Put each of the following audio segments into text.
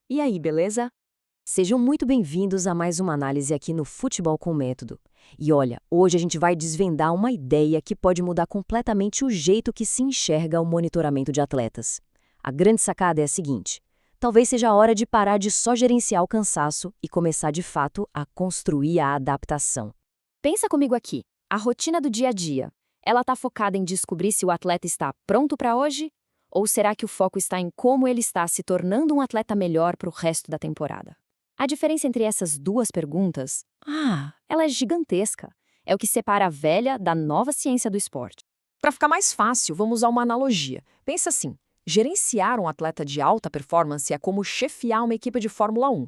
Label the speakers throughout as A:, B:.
A: E aí, beleza? Sejam muito bem-vindos a mais uma análise aqui no Futebol com Método. E olha, hoje a gente vai desvendar uma ideia que pode mudar completamente o jeito que se enxerga o monitoramento de atletas. A grande sacada é a seguinte: talvez seja a hora de parar de só gerenciar o cansaço e começar de fato a construir a adaptação. Pensa comigo aqui, a rotina do dia a dia. Ela está focada em descobrir se o atleta está pronto para hoje? Ou será que o foco está em como ele está se tornando um atleta melhor para o resto da temporada? A diferença entre essas duas perguntas, ela é gigantesca. É o que separa a velha da nova ciência do esporte.
B: Para ficar mais fácil, vamos usar uma analogia. Pensa assim: gerenciar um atleta de alta performance é como chefiar uma equipe de Fórmula 1.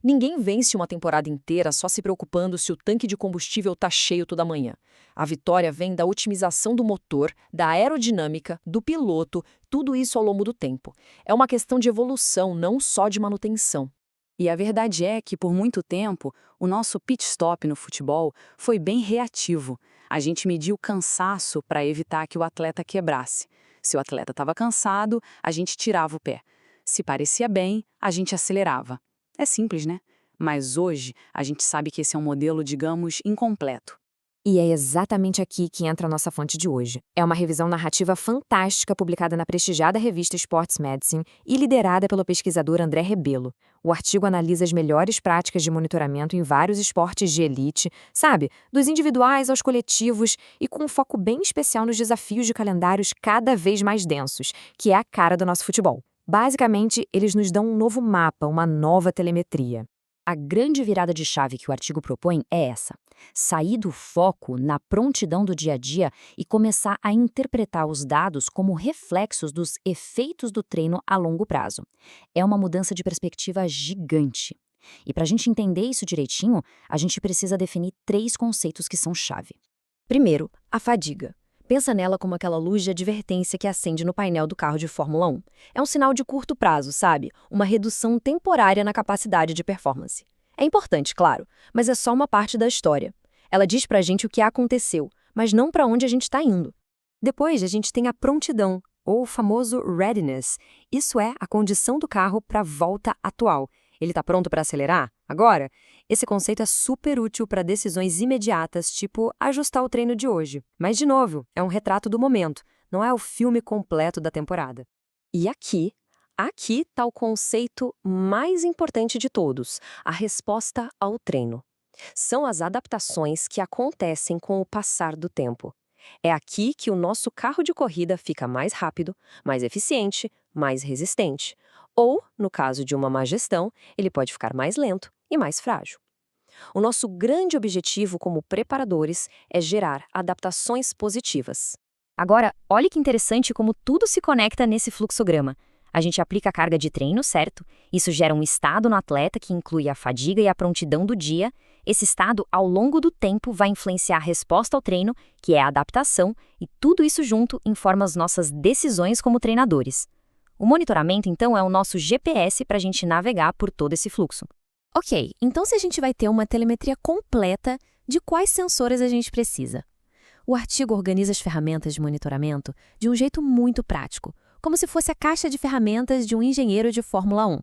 B: Ninguém vence uma temporada inteira só se preocupando se o tanque de combustível está cheio toda manhã. A vitória vem da otimização do motor, da aerodinâmica, do piloto, tudo isso ao longo do tempo. É uma questão de evolução, não só de manutenção.
C: E a verdade é que, por muito tempo, o nosso pit stop no futebol foi bem reativo. A gente media o cansaço para evitar que o atleta quebrasse. Se o atleta estava cansado, a gente tirava o pé. Se parecia bem, a gente acelerava. É simples, né? Mas hoje, a gente sabe que esse é um modelo, digamos, incompleto.
A: E é exatamente aqui que entra a nossa fonte de hoje. É uma revisão narrativa fantástica publicada na prestigiada revista Sports Medicine e liderada pelo pesquisador André Rebelo. O artigo analisa as melhores práticas de monitoramento em vários esportes de elite, sabe? Dos individuais aos coletivos e com um foco bem especial nos desafios de calendários cada vez mais densos, que é a cara do nosso futebol. Basicamente, eles nos dão um novo mapa, uma nova telemetria. A grande virada de chave que o artigo propõe é essa: sair do foco na prontidão do dia a dia e começar a interpretar os dados como reflexos dos efeitos do treino a longo prazo. É uma mudança de perspectiva gigante. E para a gente entender isso direitinho, a gente precisa definir 3 conceitos que são chave. Primeiro, a fadiga. Pensa nela como aquela luz de advertência que acende no painel do carro de Fórmula 1. É um sinal de curto prazo, sabe? Uma redução temporária na capacidade de performance. É importante, claro, mas é só uma parte da história. Ela diz pra gente o que aconteceu, mas não para onde a gente está indo. Depois, a gente tem a prontidão, ou o famoso readiness. Isso é a condição do carro para a volta atual. Ele está pronto para acelerar? Agora? Esse conceito é super útil para decisões imediatas, tipo ajustar o treino de hoje. Mas, de novo, é um retrato do momento, não é o filme completo da temporada. E aqui está o conceito mais importante de todos, a resposta ao treino. São as adaptações que acontecem com o passar do tempo. É aqui que o nosso carro de corrida fica mais rápido, mais eficiente, mais resistente. Ou, no caso de uma má gestão, ele pode ficar mais lento e mais frágil. O nosso grande objetivo como preparadores é gerar adaptações positivas. Agora, olhe que interessante como tudo se conecta nesse fluxograma. A gente aplica a carga de treino, certo? Isso gera um estado no atleta que inclui a fadiga e a prontidão do dia. Esse estado, ao longo do tempo, vai influenciar a resposta ao treino, que é a adaptação, e tudo isso junto informa as nossas decisões como treinadores. O monitoramento, então, é o nosso GPS para a gente navegar por todo esse fluxo. Ok, então se a gente vai ter uma telemetria completa, de quais sensores a gente precisa? O artigo organiza as ferramentas de monitoramento de um jeito muito prático, como se fosse a caixa de ferramentas de um engenheiro de Fórmula 1.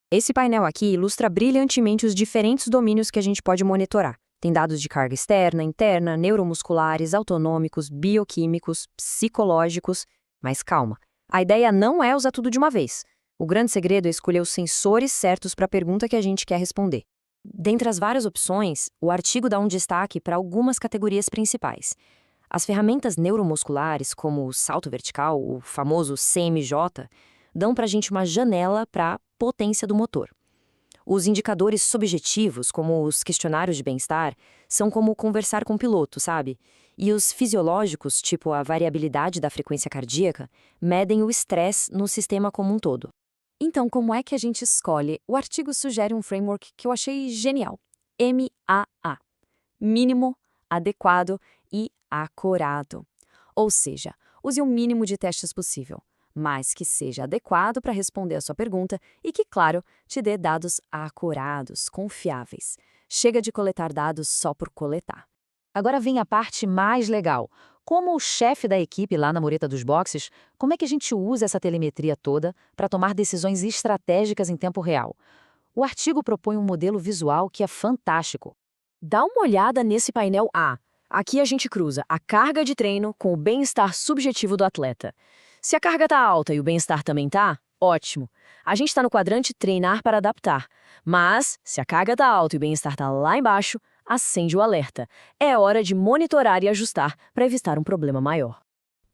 A: Esse painel aqui ilustra brilhantemente os diferentes domínios que a gente pode monitorar. Tem dados de carga externa, interna, neuromusculares, autonômicos, bioquímicos, psicológicos. Mas calma, a ideia não é usar tudo de uma vez. O grande segredo é escolher os sensores certos para a pergunta que a gente quer responder. Dentre as várias opções, o artigo dá um destaque para algumas categorias principais. As ferramentas neuromusculares, como o salto vertical, o famoso CMJ, dão para a gente uma janela para a potência do motor. Os indicadores subjetivos, como os questionários de bem-estar, são como conversar com o piloto, sabe? E os fisiológicos, tipo a variabilidade da frequência cardíaca, medem o estresse no sistema como um todo. Então, como é que a gente escolhe? O artigo sugere um framework que eu achei genial. MAA. Mínimo, adequado e acurado. Ou seja, use o mínimo de testes possível, mas que seja adequado para responder a sua pergunta e que, claro, te dê dados acurados, confiáveis. Chega de coletar dados só por coletar. Agora vem a parte mais legal. Como o chefe da equipe lá na mureta dos boxes, como é que a gente usa essa telemetria toda para tomar decisões estratégicas em tempo real? O artigo propõe um modelo visual que é fantástico.
B: Dá uma olhada nesse painel A. Aqui a gente cruza a carga de treino com o bem-estar subjetivo do atleta. Se a carga está alta e o bem-estar também está, ótimo. A gente está no quadrante treinar para adaptar. Mas, se a carga está alta e o bem-estar está lá embaixo, acende o alerta. É hora de monitorar e ajustar para evitar um problema maior.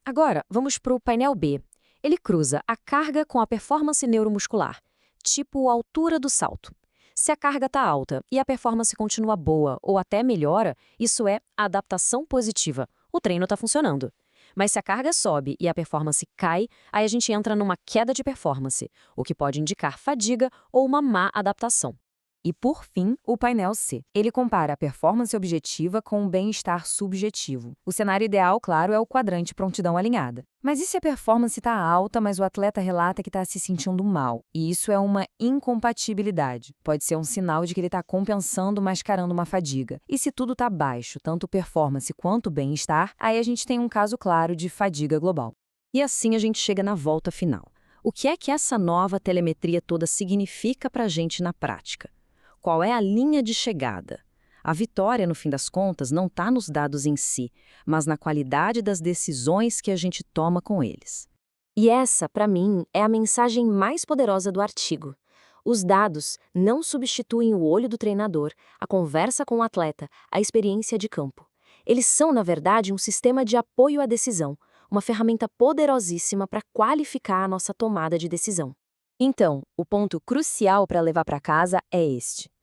B: Agora, vamos para o painel B. Ele cruza a carga com a performance neuromuscular, tipo a altura do salto. Se a carga está alta e a performance continua boa ou até melhora, isso é adaptação positiva. O treino está funcionando. Mas se a carga sobe e a performance cai, aí a gente entra numa queda de performance, o que pode indicar fadiga ou uma má adaptação.
A: E, por fim, o painel C. Ele compara a performance objetiva com o bem-estar subjetivo. O cenário ideal, claro, é o quadrante prontidão alinhada. Mas e se a performance está alta, mas o atleta relata que está se sentindo mal? E isso é uma incompatibilidade. Pode ser um sinal de que ele está compensando, mascarando uma fadiga. E se tudo está baixo, tanto performance quanto bem-estar, aí a gente tem um caso claro de fadiga global.
B: E assim a gente chega na volta final. O que é que essa nova telemetria toda significa para a gente na prática? Qual é a linha de chegada? A vitória, no fim das contas, não está nos dados em si, mas na qualidade das decisões que a gente toma com eles.
D: E essa, para mim, é a mensagem mais poderosa do artigo. Os dados não substituem o olho do treinador, a conversa com o atleta, a experiência de campo. Eles são, na verdade, um sistema de apoio à decisão, uma ferramenta poderosíssima para qualificar a nossa tomada de decisão. Então, o ponto crucial para levar para casa é este.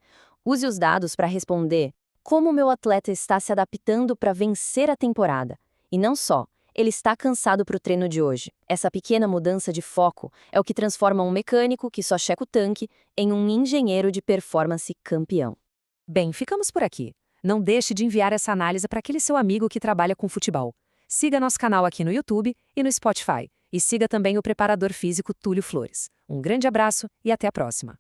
D: Use os dados para responder como o meu atleta está se adaptando para vencer a temporada. E não só, ele está cansado para o treino de hoje. Essa pequena mudança de foco é o que transforma um mecânico que só checa o tanque em um engenheiro de performance campeão.
A: Bem, ficamos por aqui. Não deixe de enviar essa análise para aquele seu amigo que trabalha com futebol. Siga nosso canal aqui no YouTube e no Spotify. E siga também o preparador físico Túlio Flores. Um grande abraço e até a próxima.